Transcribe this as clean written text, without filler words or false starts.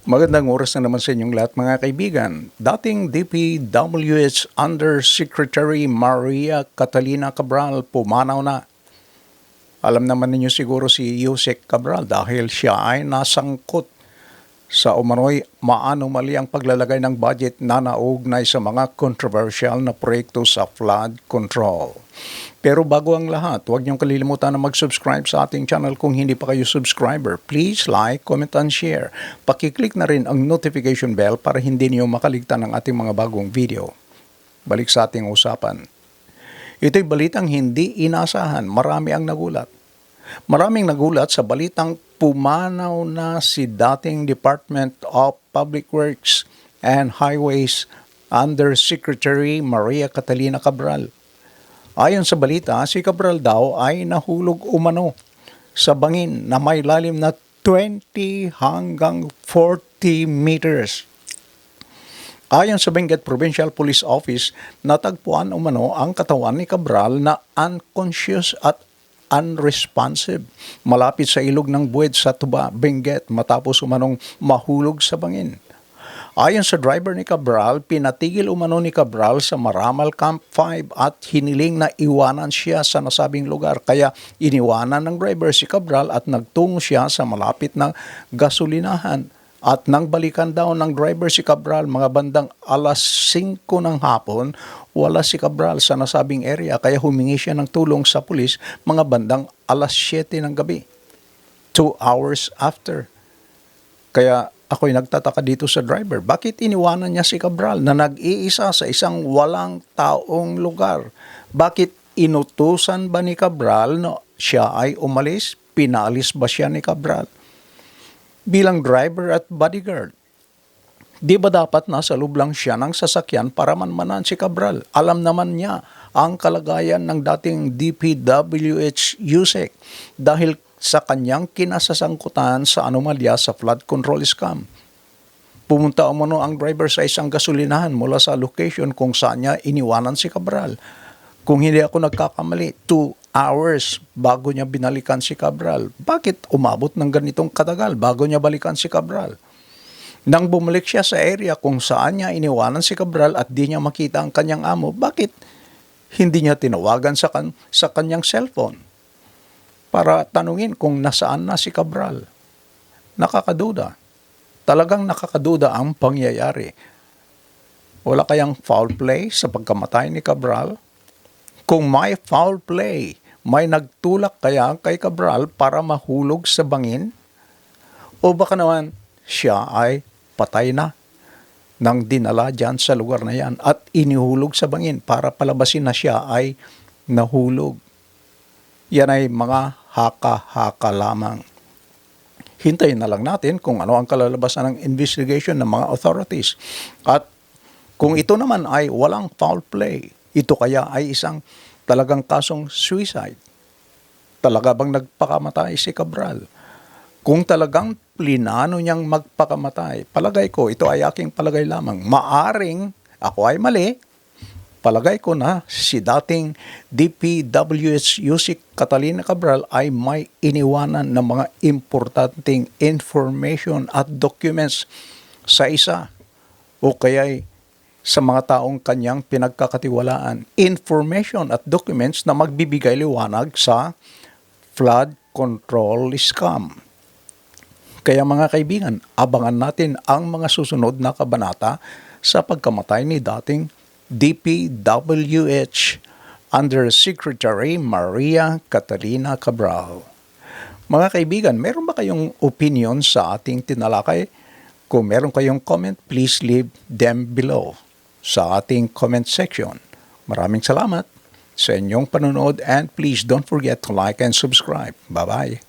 Magandang oras na naman sa inyong lahat mga kaibigan. Dating DPWH Undersecretary Maria Catalina Cabral pumanaw na. Alam naman ninyo siguro si Yusek Cabral dahil siya ay nasangkot sa umano'y maanomaly ang paglalagay ng budget na naugnay sa mga controversial na proyekto sa flood control. Pero bago ang lahat, huwag niyong kalilimutan na mag-subscribe sa ating channel kung hindi pa kayo subscriber. Please like, comment, and share. Pakiclick na rin ang notification bell para hindi niyo makaligtan ng ating mga bagong video. Balik sa ating usapan. Ito'y balitang hindi inasahan. Marami ang nagulat. Maraming nagulat sa balitang pumanaw na si dating Department of Public Works and Highways Undersecretary Maria Catalina Cabral. Ayon sa balita, si Cabral daw ay nahulog umano sa bangin na may lalim na 20 hanggang 40 meters. Ayon sa Benguet Provincial Police Office, natagpuan umano ang katawan ni Cabral na unconscious at unresponsive malapit sa ilog ng Buwed sa Tuba, Benguet matapos umanong mahulog sa bangin. Ayon sa driver ni Cabral, pinatigil umano ni Cabral sa Maramal Camp 5 at hiniling na iwanan siya sa nasabing lugar. Kaya iniwanan ng driver si Cabral at nagtungo siya sa malapit na gasolinahan. At nang balikan daw ng driver si Cabral mga bandang alas 5 ng hapon, wala si Cabral sa nasabing area kaya humingi siya ng tulong sa pulis mga bandang alas 7 ng gabi. 2 hours after. Kaya ako'y nagtataka dito sa driver. Bakit iniwanan niya si Cabral na nag-iisa sa isang walang taong lugar? Bakit inutusan ba ni Cabral na siya ay umalis? Pinalis ba siya ni Cabral? Bilang driver at bodyguard, di ba dapat nasa loob lang siya ng sasakyan para manmanan si Cabral? Alam naman niya ang kalagayan ng dating DPWH Yusek dahil sa kanyang kinasasangkutan sa anomalya sa flood control scam. Pumunta umano ang driver sa isang gasolinahan mula sa location kung saan niya iniwanan si Cabral. Kung hindi ako nagkakamali, 2 hours bago niya binalikan si Cabral. Bakit umabot ng ganitong katagal bago niya balikan si Cabral? Nang bumalik siya sa area kung saan niya iniwanan si Cabral at di niya makita ang kanyang amo, bakit hindi niya tinawagan sa kanyang cellphone para tanungin kung nasaan na si Cabral? Nakakaduda. Talagang nakakaduda ang pangyayari. Wala kayang foul play sa pagkamatay ni Cabral? Kung may foul play, may nagtulak kaya kay Cabral para mahulog sa bangin? O baka naman siya ay patay na nang dinala dyan sa lugar na yan at inihulog sa bangin para palabasin na siya ay nahulog? Yan ay mga haka-haka lamang. Hintayin na lang natin kung ano ang kalalabasan ng investigation ng mga authorities. At kung ito naman ay walang foul play, ito kaya ay isang talagang kasong suicide? Talaga bang nagpakamatay si Cabral? Kung talagang plinano niyang magpakamatay, palagay ko, ito ay aking palagay lamang, maaring ako ay mali, palagay ko na si dating DPWH Yusek Catalina Cabral ay may iniwanan ng mga importanteng information at documents sa isa o kaya'y sa mga taong kanyang pinagkakatiwalaan, information at documents na magbibigay liwanag sa flood control scam. Kaya mga kaibigan, abangan natin ang mga susunod na kabanata sa pagkamatay ni dating DPWH Undersecretary Maria Catalina Cabral. Mga kaibigan, meron ba kayong opinion sa ating tinalakay? Kung meron kayong comment, please leave them below sa ating comment section. Maraming salamat sa inyong panonood and please don't forget to like and subscribe. Bye-bye.